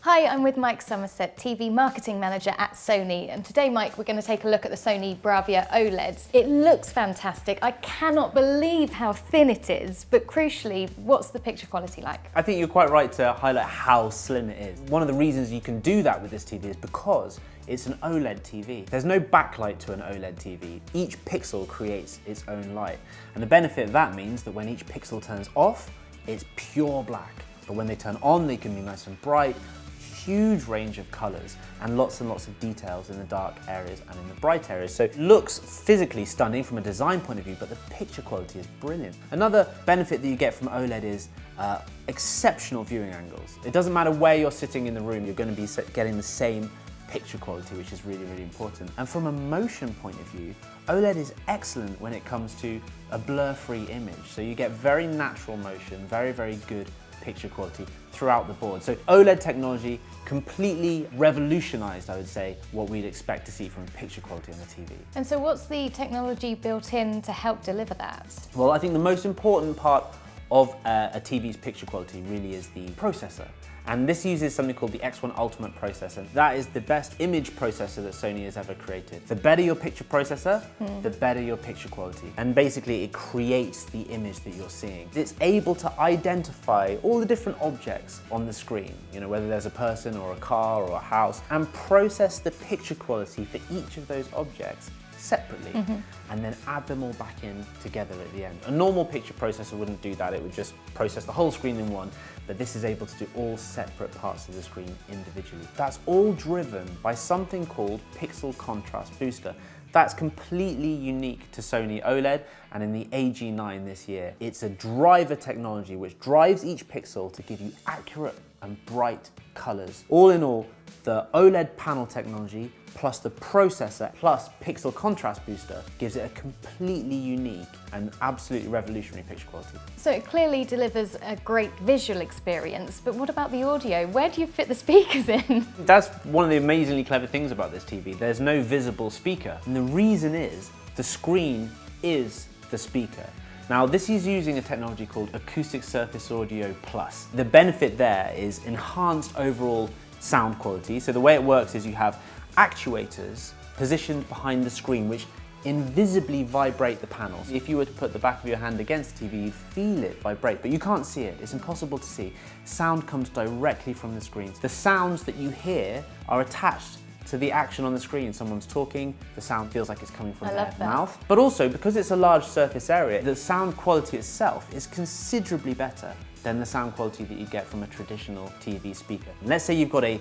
Hi, I'm with Mike Somerset, TV Marketing Manager at Sony, and today, Mike, we're going to take a look at the Sony BRAVIA OLEDs. It looks fantastic. I cannot believe how thin it is, but crucially, what's the picture quality like? I think you're quite right to highlight how slim it is. One of the reasons you can do that with this TV is because it's an OLED TV. There's no backlight to an OLED TV. Each pixel creates its own light. And the benefit of that means that when each pixel turns off, it's pure black. But when they turn on, they can be nice and bright, huge range of colors and lots of details in the dark areas and in the bright areas. So it looks physically stunning from a design point of view, but the picture quality is brilliant. Another benefit that you get from OLED is exceptional viewing angles. It doesn't matter where you're sitting in the room, you're going to be getting the same picture quality, which is really, really important. And from a motion point of view, OLED is excellent when it comes to a blur-free image. So you get very natural motion, very, very good picture quality throughout the board. So OLED technology completely revolutionized, I would say, what we'd expect to see from picture quality on the TV. And so what's the technology built in to help deliver that? Well, I think the most important part of a TV's picture quality really is the processor. And this uses something called the X1 Ultimate processor. That is the best image processor that Sony has ever created. The better your picture processor, the better your picture quality. And basically it creates the image that you're seeing. It's able to identify all the different objects on the screen, you know, whether there's a person or a car or a house, and process the picture quality for each of those objects separately, and then add them all back in together at the end. A normal picture processor wouldn't do that, it would just process the whole screen in one, but this is able to do all separate parts of the screen individually. That's all driven by something called Pixel Contrast Booster. That's completely unique to Sony OLED and in the AG9 this year. It's a driver technology which drives each pixel to give you accurate and bright colors. All in all, the OLED panel technology plus the processor plus Pixel Contrast Booster gives it a completely unique and absolutely revolutionary picture quality. So it clearly delivers a great visual experience, but what about the audio? Where do you fit the speakers in? That's one of the amazingly clever things about this TV. There's no visible speaker, and the reason is the screen is the speaker. Now, this is using a technology called Acoustic Surface Audio Plus. The benefit there is enhanced overall sound quality. So the way it works is you have actuators positioned behind the screen which invisibly vibrate the panels. If you were to put the back of your hand against the TV, you'd feel it vibrate, but you can't see it. It's impossible to see. Sound comes directly from the screens. The sounds that you hear are attached to the action on the screen. Someone's talking, the sound feels like it's coming from their mouth. But also, because it's a large surface area, the sound quality itself is considerably better than the sound quality that you get from a traditional TV speaker. And let's say you've got a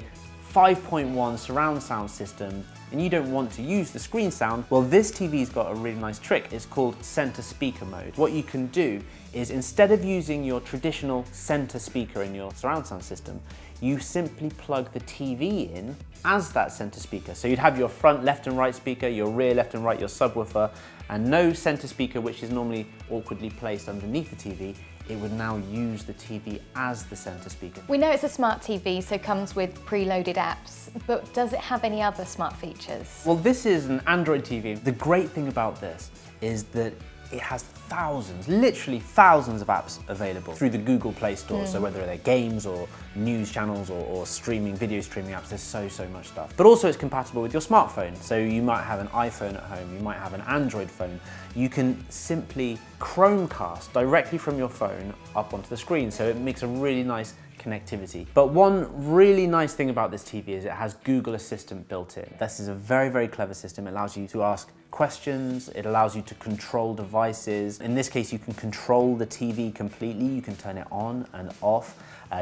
5.1 surround sound system and you don't want to use the screen sound, well, this TV's got a really nice trick. It's called center speaker mode. What you can do is instead of using your traditional center speaker in your surround sound system, you simply plug the TV in as that center speaker. So you'd have your front left and right speaker, your rear left and right, your subwoofer, and no center speaker, which is normally awkwardly placed underneath the TV. It would now use the TV as the center speaker. We know it's a smart TV, so it comes with preloaded apps, but does it have any other smart features? Well, this is an Android TV. The great thing about this is that it has thousands, literally thousands of apps available through the Google Play Store. So whether they're games or news channels or video streaming apps, there's so much stuff. But also it's compatible with your smartphone. So you might have an iPhone at home, you might have an Android phone. You can simply Chromecast directly from your phone up onto the screen. So it makes a really nice connectivity. But one really nice thing about this TV is it has Google Assistant built in. This is a very, very clever system. It allows you to ask questions, it allows you to control devices. In this case, you can control the TV completely. You can turn it on and off,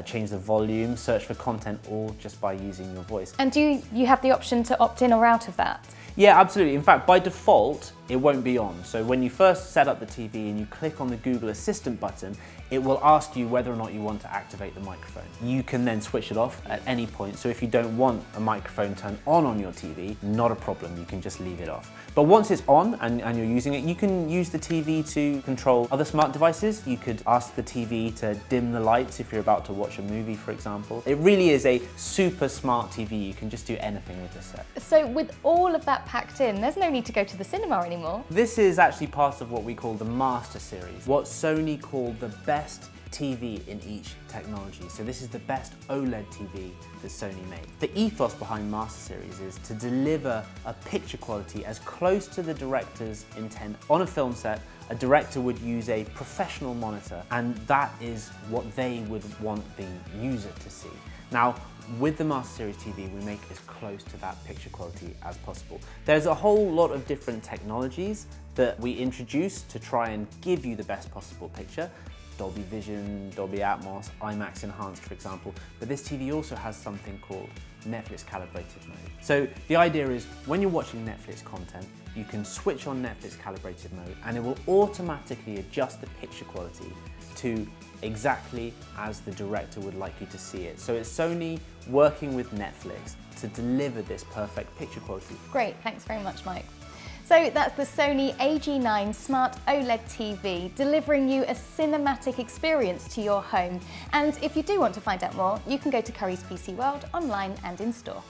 change the volume, search for content, all just by using your voice. And do you have the option to opt in or out of that? Yeah, absolutely. In fact, by default, it won't be on. So when you first set up the TV and you click on the Google Assistant button, it will ask you whether or not you want to activate the microphone. You can then switch it off at any point. So if you don't want a microphone turned on your TV, not a problem, you can just leave it off. But once it's on and you're using it, you can use the TV to control other smart devices. You could ask the TV to dim the lights if you're about to watch a movie, for example. It really is a super smart TV. You can just do anything with this set. So with all of that packed in, there's no need to go to the cinema anymore. This is actually part of what we call the Master Series, what Sony called the best TV in each technology. So this is the best OLED TV that Sony made. The ethos behind Master Series is to deliver a picture quality as close to the director's intent. On a film set, a director would use a professional monitor, and that is what they would want the user to see. Now, with the Master Series TV, we make as close to that picture quality as possible. There's a whole lot of different technologies that we introduce to try and give you the best possible picture. Dolby Vision, Dolby Atmos, IMAX Enhanced, for example. But this TV also has something called Netflix Calibrated Mode. So the idea is when you're watching Netflix content, you can switch on Netflix Calibrated Mode and it will automatically adjust the picture quality to exactly as the director would like you to see it. So it's Sony working with Netflix to deliver this perfect picture quality. Great, thanks very much, Mike. So that's the Sony AG9 Smart OLED TV, delivering you a cinematic experience to your home. And if you do want to find out more, you can go to Curry's PC World online and in store.